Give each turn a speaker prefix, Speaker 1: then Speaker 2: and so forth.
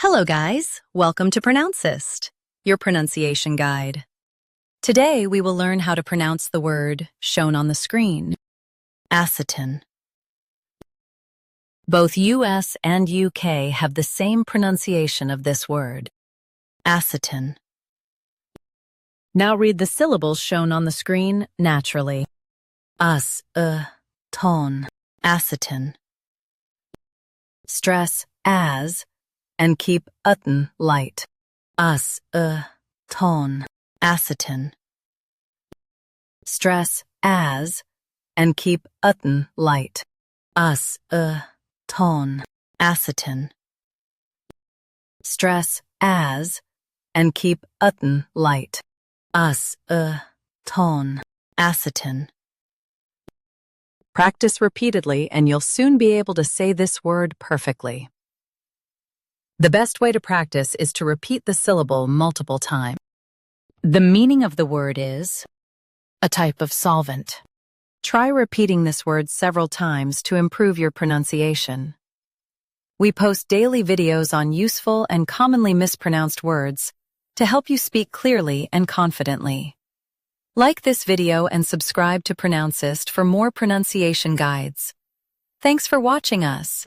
Speaker 1: Hello guys, welcome to Pronouncist, your pronunciation guide. Today we will learn how to pronounce the word shown on the screen, acetone. Both US and UK have the same pronunciation of this word, acetone. Now read the syllables shown on the screen naturally. Tone, acetone. Stress as and keep utn light. Tone, acetone. Stress as and keep utn light. Tone, acetone. Stress as and keep utn light. Tone, acetone. Practice repeatedly and you'll soon be able to say this word perfectly. The best way to practice is to repeat the syllable multiple times. The meaning of the word is a type of solvent. Try repeating this word several times to improve your pronunciation. We post daily videos on useful and commonly mispronounced words to help you speak clearly and confidently. Like this video and subscribe to Pronouncist for more pronunciation guides. Thanks for watching us.